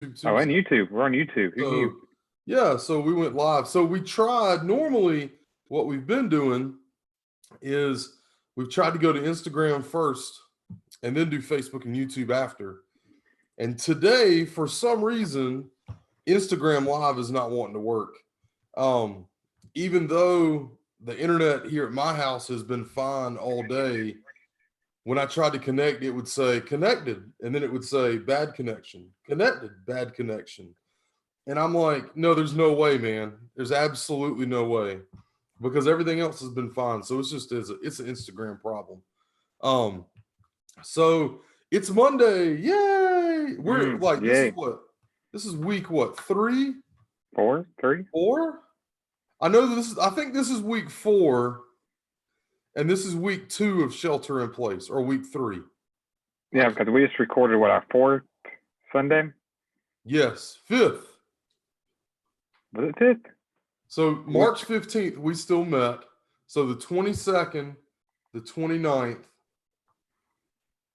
too. Oh, and YouTube. We're on YouTube. Who knew? Yeah, so we went live. So we tried, normally what we've been doing is we've tried to go to Instagram first and then do Facebook and YouTube after. And today, for some reason, Instagram Live is not wanting to work. Even though the internet here at my house has been fine all day, when I tried to connect, it would say connected, and then it would say bad connection, connected, bad connection. And I'm like, no, there's no way, man. There's absolutely no way, because everything else has been fine. So it's an Instagram problem. So it's Monday. Yay! We're like, yay. This is week what? 3? 4? 3? 4? I think this is week 4. And this is week 2 of shelter in place, or week 3. Yeah, because we just recorded our 4th Sunday? Yes, 5th. Was it 5th? So March 15th, we still met. So the 22nd, the 29th,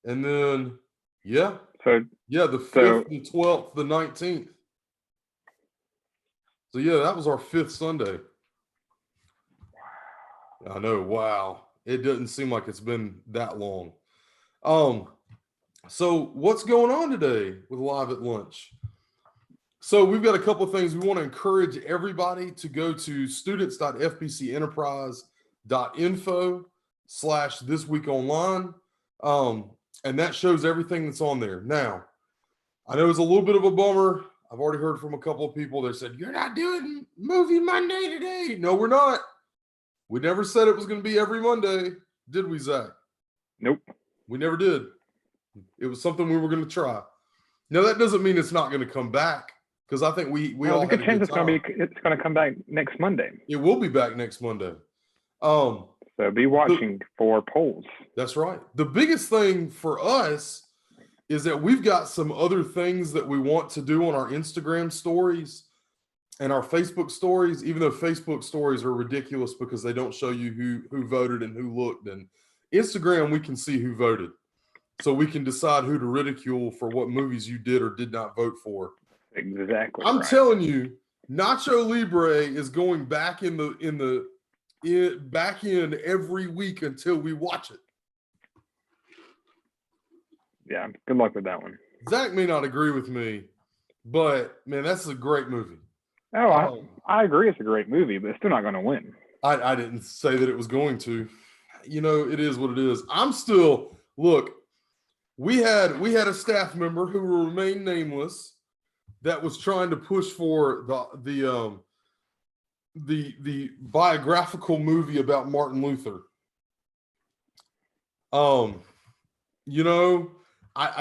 and then, the 5th, the 12th, the 19th. So yeah, that was our 5th Sunday. I know, wow. It doesn't seem like it's been that long. So what's going on today with Live at Lunch? So we've got a couple of things. We want to encourage everybody to go to students.fbcenterprise.info/thisweekonline. And that shows everything that's on there. Now, I know it's a little bit of a bummer. I've already heard from a couple of people that said, you're not doing Movie Monday today. No, we're not. We never said it was going to be every Monday, did we, Zach? Nope. We never did. It was something we were going to try. Now, that doesn't mean it's not going to come back, because I think we all had a good time. It's going to come back next Monday. It will be back next Monday. So be watching for polls. That's right. The biggest thing for us is that we've got some other things that we want to do on our Instagram stories and our Facebook stories, even though Facebook stories are ridiculous because they don't show you who voted and who looked. And Instagram, we can see who voted. So we can decide who to ridicule for what movies you did or did not vote for. Exactly. I'm telling you, Nacho Libre is going back in every week until we watch it. Yeah, good luck with that one. Zach may not agree with me, but man, that's a great movie. Oh, I agree. It's a great movie, but it's still not going to win. I didn't say that it was going to. It is what it is. We had a staff member who will remain nameless that was trying to push for the biographical movie about Martin Luther. I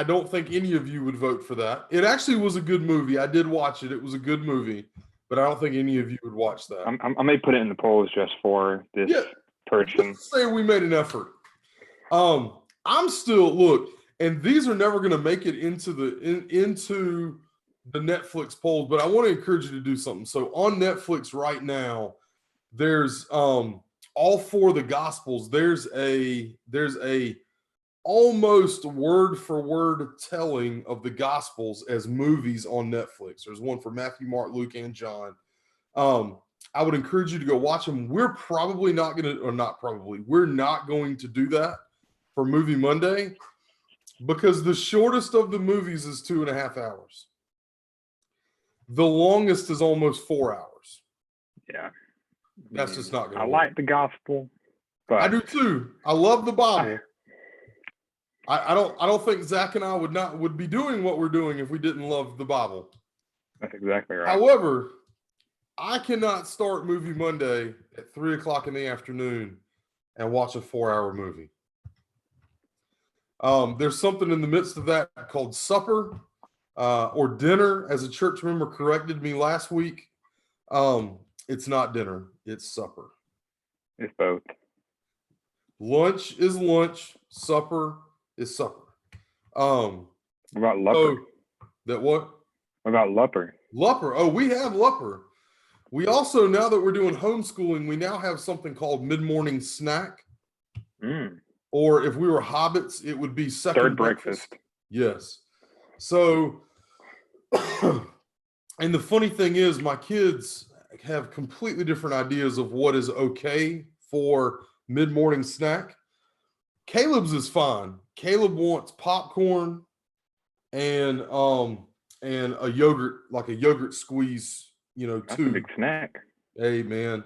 don't think any of you would vote for that. It actually was a good movie. I did watch it. It was a good movie, but I don't think any of you would watch that. I may put it in the polls just for this person. Let's say we made an effort. I'm still and these are never going to make it into the Netflix polls, but I want to encourage you to do something. So on Netflix right now, there's all 4 of the Gospels. There's a almost word for word telling of the Gospels as movies on Netflix. There's one for Matthew, Mark, Luke, and John. I would encourage you to go watch them. We're not going to do that for Movie Monday because the shortest of the movies is 2.5 hours. The longest is almost 4 hours. Yeah. That's just not going to work. I like the gospel, but I do too. I love the Bible. I don't think Zach and I would be doing what we're doing if we didn't love the Bible. That's exactly right. However, I cannot start Movie Monday at 3:00 in the afternoon and watch a 4-hour movie. There's something in the midst of that called supper or dinner, as a church member corrected me last week. It's not dinner, it's supper. It's both. Lunch is lunch, supper is supper. What about Lupper? That what? What about Lupper? Lupper. Oh, we have Lupper. We also, now that we're doing homeschooling, we now have something called mid-morning snack. Or if we were hobbits, it would be third breakfast. Yes. So And the funny thing is, my kids have completely different ideas of what is okay for mid-morning snack. Caleb's is fine. Caleb wants popcorn and a yogurt, like a yogurt squeeze, That's a tube. big snack. Hey man,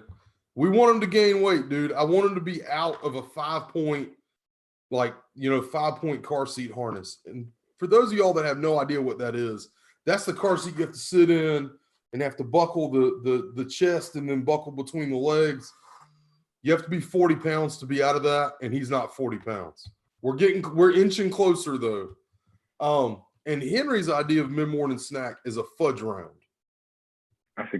we want him to gain weight, dude. I want him to be out of a 5-point, 5-point car seat harness. And for those of y'all that have no idea what that is, that's the car seat you have to sit in and have to buckle the chest and then buckle between the legs. You have to be 40 pounds to be out of that, and he's not 40 pounds. We're inching closer though. And Henry's idea of mid-morning snack is a fudge round. That's a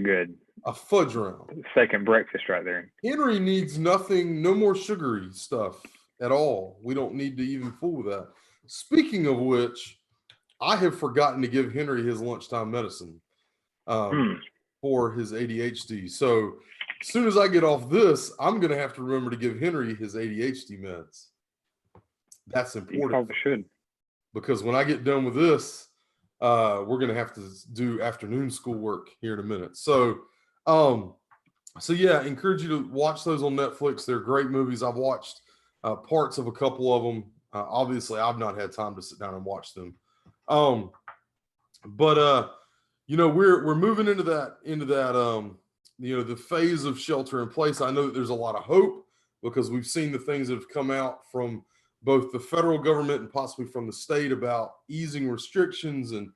good fudge round. Second breakfast right there. Henry needs nothing, no more sugary stuff at all. We don't need to even fool with that. Speaking of which, I have forgotten to give Henry his lunchtime medicine for his ADHD. So as soon as I get off this, I'm going to have to remember to give Henry his ADHD meds. That's important. You probably should. Because when I get done with this, we're going to have to do afternoon schoolwork here in a minute. So yeah, I encourage you to watch those on Netflix. They're great movies. I've watched parts of a couple of them. Obviously, I've not had time to sit down and watch them. But we're moving into that the phase of shelter in place. I know that there's a lot of hope because we've seen the things that have come out from both the federal government and possibly from the state about easing restrictions. And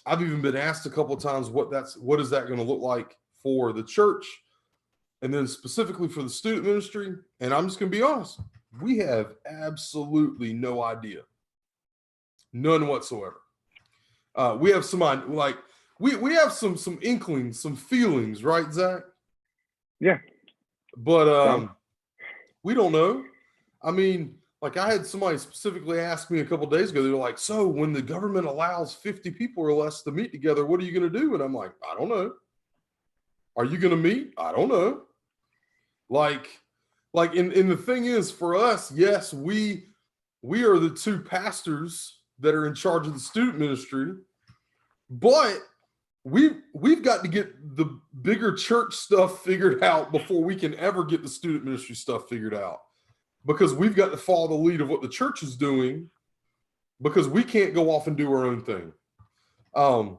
I've even been asked a couple of times what is that going to look like for the church and then specifically for the student ministry. And I'm just going to be honest, we have absolutely no idea. None whatsoever. We have some we have some inklings, some feelings, right, Zach? Yeah. But we don't know. I mean, like I had somebody specifically ask me a couple of days ago, they were like, so when the government allows 50 people or less to meet together, what are you going to do? And I'm like, I don't know. Are you going to meet? I don't know. And the thing is for us, yes, we are the two pastors that are in charge of the student ministry, but we've got to get the bigger church stuff figured out before we can ever get the student ministry stuff figured out, because we've got to follow the lead of what the church is doing, because we can't go off and do our own thing. And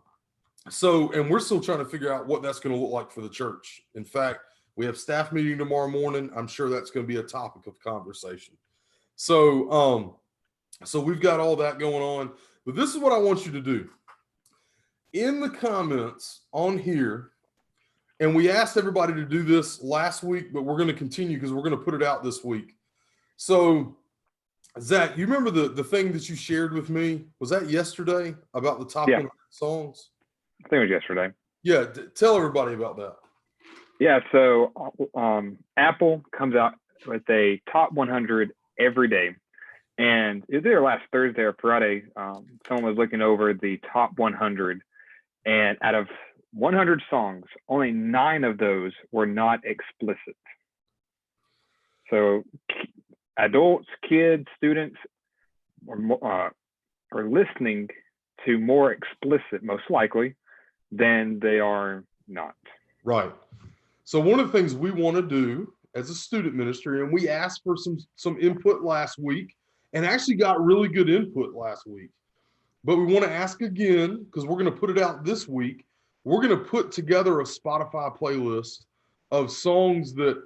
we're still trying to figure out what that's going to look like for the church. In fact, we have staff meeting tomorrow morning. I'm sure that's going to be a topic of conversation. So we've got all that going on, but this is what I want you to do. In the comments on here, and we asked everybody to do this last week, but we're going to continue because we're going to put it out this week. So, Zach, you remember the thing that you shared with me? Was that yesterday about the top 100 songs? I think it was yesterday. Yeah, tell everybody about that. Yeah, so Apple comes out with a top 100 every day. And it was either last Thursday or Friday, someone was looking over the top 100. And out of 100 songs, only 9 of those were not explicit. So adults, kids, students are listening to more explicit, most likely, than they are not. Right. So one of the things we want to do as a student ministry, and we asked for some input last week and actually got really good input last week, but we want to ask again, because we're going to put it out this week. We're going to put together a Spotify playlist of songs that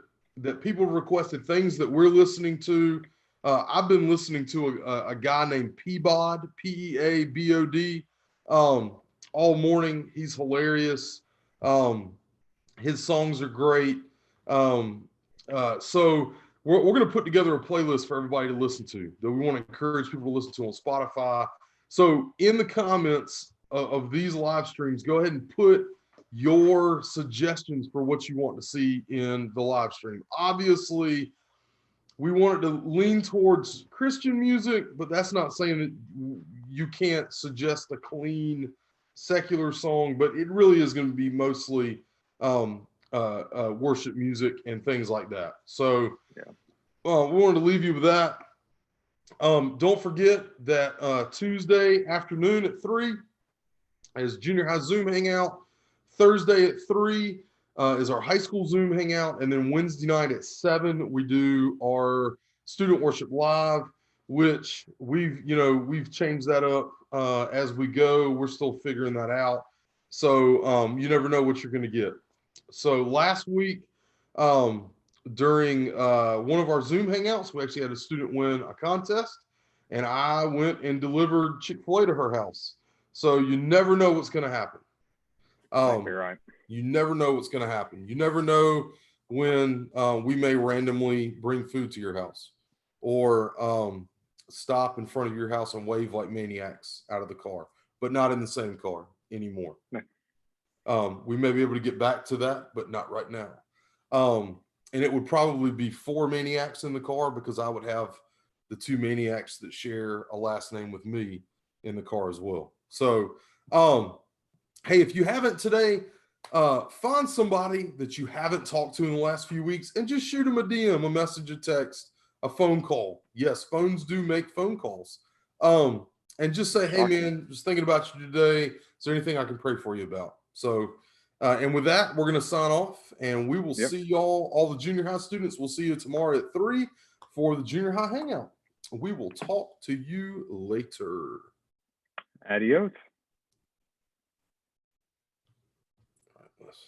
people requested, things that we're listening to. I've been listening to a guy named Peabod, Peabod, all morning. He's hilarious. His songs are great. So we're going to put together a playlist for everybody to listen to that we want to encourage people to listen to on Spotify. So in the comments of these live streams, go ahead and put your suggestions for what you want to see in the live stream. Obviously, we wanted to lean towards Christian music, but that's not saying that you can't suggest a clean secular song, but it really is going to be mostly worship music and things like that. So we wanted to leave you with that. Don't forget that Tuesday afternoon at 3, is junior high Zoom hangout. Thursday at 3 is our high school Zoom hangout. And then Wednesday night at 7, we do our student worship live, which we've changed that up as we go. We're still figuring that out. So you never know what you're going to get. So last week, during one of our Zoom hangouts, we actually had a student win a contest, and I went and delivered Chick-fil-A to her house. So you never know what's going to happen. Exactly right. You never know what's going to happen. You never know when we may randomly bring food to your house, or stop in front of your house and wave like maniacs out of the car, but not in the same car anymore. No. We may be able to get back to that, but not right now. And it would probably be 4 maniacs in the car, because I would have the 2 maniacs that share a last name with me in the car as well. So, hey, if you haven't today, find somebody that you haven't talked to in the last few weeks and just shoot them a DM, a message, a text, a phone call. Yes, phones do make phone calls. And just say, hey, man, just thinking about you today. Is there anything I can pray for you about? So, and with that, we're going to sign off, and we will see y'all, all the junior high students. We'll see you tomorrow at 3 for the junior high hangout. We will talk to you later. Adios. All right, let's